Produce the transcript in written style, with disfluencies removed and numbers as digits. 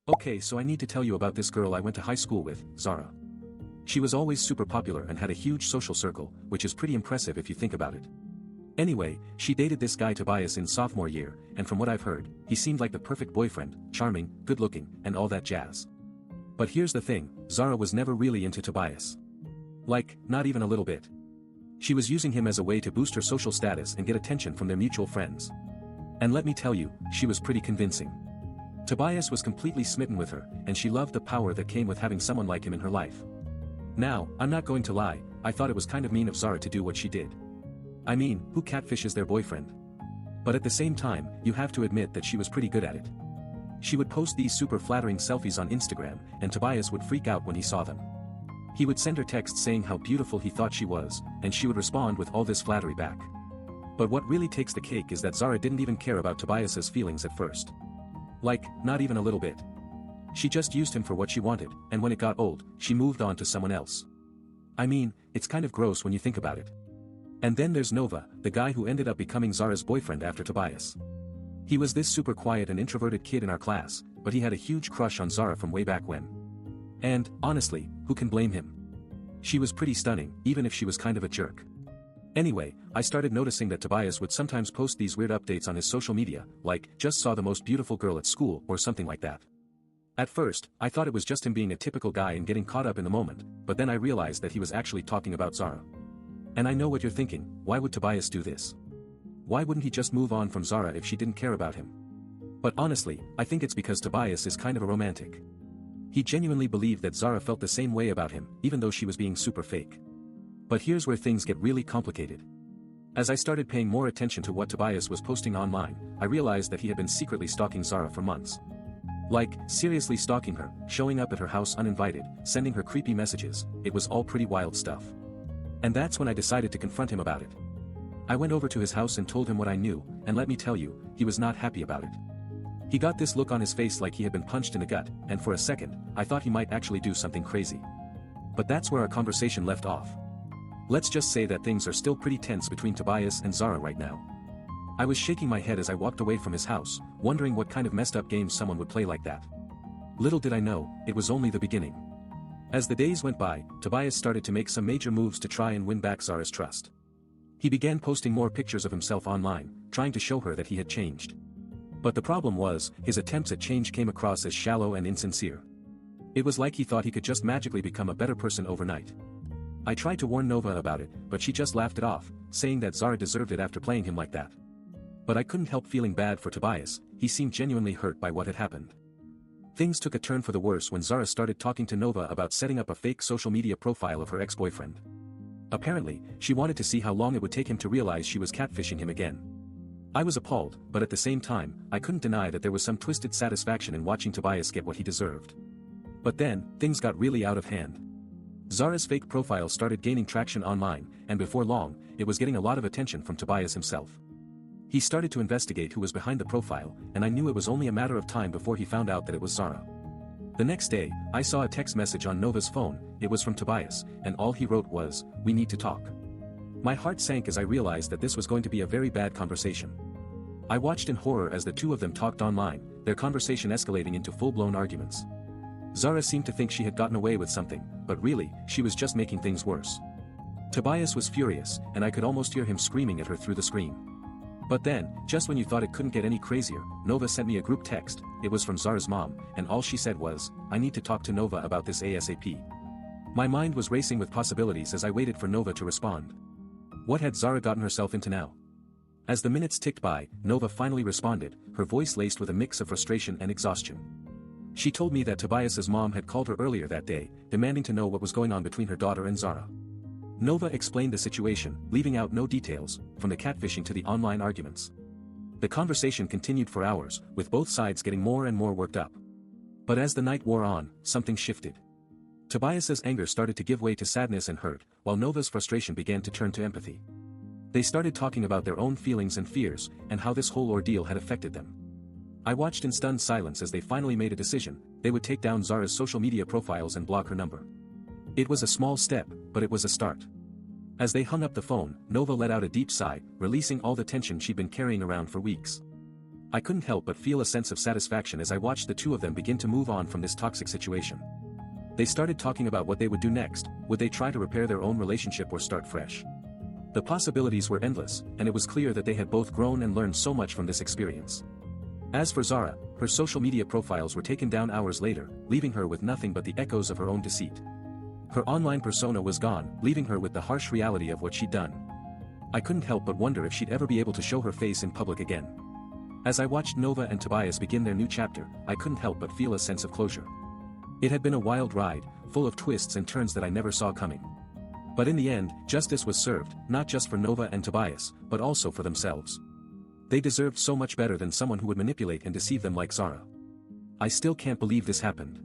Okay, so I need to tell you about this girl I went to high school with, Zara. She was always super popular and had a huge social circle, which is pretty impressive if you think about it. Anyway, she dated this guy Tobias in sophomore year, and from what I've heard, he seemed like the perfect boyfriend, charming, good-looking, and all that jazz. But here's the thing, Zara was never really into Tobias. Like, not even a little bit. She was using him as a way to boost her social status and get attention from their mutual friends. And let me tell you, she was pretty convincing. Tobias was completely smitten with her, and she loved the power that came with having someone like him in her life. Now, I'm not going to lie, I thought it was kind of mean of Zara to do what she did. I mean, who catfishes their boyfriend? But at the same time, you have to admit that she was pretty good at it. She would post these super flattering selfies on Instagram, and Tobias would freak out when he saw them. He would send her texts saying how beautiful he thought she was, and she would respond with all this flattery back. But what really takes the cake is that Zara didn't even care about Tobias's feelings at first. Like, not even a little bit. She just used him for what she wanted, and when it got old, she moved on to someone else. I mean, it's kind of gross when you think about it. And then there's Nova, the guy who ended up becoming Zara's boyfriend after Tobias. He was this super quiet and introverted kid in our class, but he had a huge crush on Zara from way back when. And, honestly, who can blame him? She was pretty stunning, even if she was kind of a jerk. Anyway, I started noticing that Tobias would sometimes post these weird updates on his social media, like, just saw the most beautiful girl at school or something like that. At first, I thought it was just him being a typical guy and getting caught up in the moment, but then I realized that he was actually talking about Zara. And I know what you're thinking, why would Tobias do this? Why wouldn't he just move on from Zara if she didn't care about him? But honestly, I think it's because Tobias is kind of a romantic. He genuinely believed that Zara felt the same way about him, even though she was being super fake. But here's where things get really complicated. As I started paying more attention to what Tobias was posting online, I realized that he had been secretly stalking Zara for months. Like, seriously stalking her, showing up at her house uninvited, sending her creepy messages, it was all pretty wild stuff. And that's when I decided to confront him about it. I went over to his house and told him what I knew, and let me tell you, he was not happy about it. He got this look on his face like he had been punched in the gut, and for a second, I thought he might actually do something crazy. But that's where our conversation left off. Let's just say that things are still pretty tense between Tobias and Zara right now. I was shaking my head as I walked away from his house, wondering what kind of messed up game someone would play like that. Little did I know, it was only the beginning. As the days went by, Tobias started to make some major moves to try and win back Zara's trust. He began posting more pictures of himself online, trying to show her that he had changed. But the problem was, his attempts at change came across as shallow and insincere. It was like he thought he could just magically become a better person overnight. I tried to warn Nova about it, but she just laughed it off, saying that Zara deserved it after playing him like that. But I couldn't help feeling bad for Tobias, he seemed genuinely hurt by what had happened. Things took a turn for the worse when Zara started talking to Nova about setting up a fake social media profile of her ex-boyfriend. Apparently, she wanted to see how long it would take him to realize she was catfishing him again. I was appalled, but at the same time, I couldn't deny that there was some twisted satisfaction in watching Tobias get what he deserved. But then, things got really out of hand. Zara's fake profile started gaining traction online, and before long, it was getting a lot of attention from Tobias himself. He started to investigate who was behind the profile, and I knew it was only a matter of time before he found out that it was Zara. The next day, I saw a text message on Nova's phone, it was from Tobias, and all he wrote was, "We need to talk." My heart sank as I realized that this was going to be a very bad conversation. I watched in horror as the two of them talked online, their conversation escalating into full-blown arguments. Zara seemed to think she had gotten away with something, but really, she was just making things worse. Tobias was furious, and I could almost hear him screaming at her through the screen. But then, just when you thought it couldn't get any crazier, Nova sent me a group text, it was from Zara's mom, and all she said was, "I need to talk to Nova about this ASAP." My mind was racing with possibilities as I waited for Nova to respond. What had Zara gotten herself into now? As the minutes ticked by, Nova finally responded, her voice laced with a mix of frustration and exhaustion. She told me that Tobias's mom had called her earlier that day, demanding to know what was going on between her daughter and Zara. Nova explained the situation, leaving out no details, from the catfishing to the online arguments. The conversation continued for hours, with both sides getting more and more worked up. But as the night wore on, something shifted. Tobias's anger started to give way to sadness and hurt, while Nova's frustration began to turn to empathy. They started talking about their own feelings and fears, and how this whole ordeal had affected them. I watched in stunned silence as they finally made a decision, they would take down Zara's social media profiles and block her number. It was a small step, but it was a start. As they hung up the phone, Nova let out a deep sigh, releasing all the tension she'd been carrying around for weeks. I couldn't help but feel a sense of satisfaction as I watched the two of them begin to move on from this toxic situation. They started talking about what they would do next. Would they try to repair their own relationship or start fresh? The possibilities were endless, and it was clear that they had both grown and learned so much from this experience. As for Zara, her social media profiles were taken down hours later, leaving her with nothing but the echoes of her own deceit. Her online persona was gone, leaving her with the harsh reality of what she'd done. I couldn't help but wonder if she'd ever be able to show her face in public again. As I watched Nova and Tobias begin their new chapter, I couldn't help but feel a sense of closure. It had been a wild ride, full of twists and turns that I never saw coming. But in the end, justice was served, not just for Nova and Tobias, but also for themselves. They deserved so much better than someone who would manipulate and deceive them like Zara. I still can't believe this happened.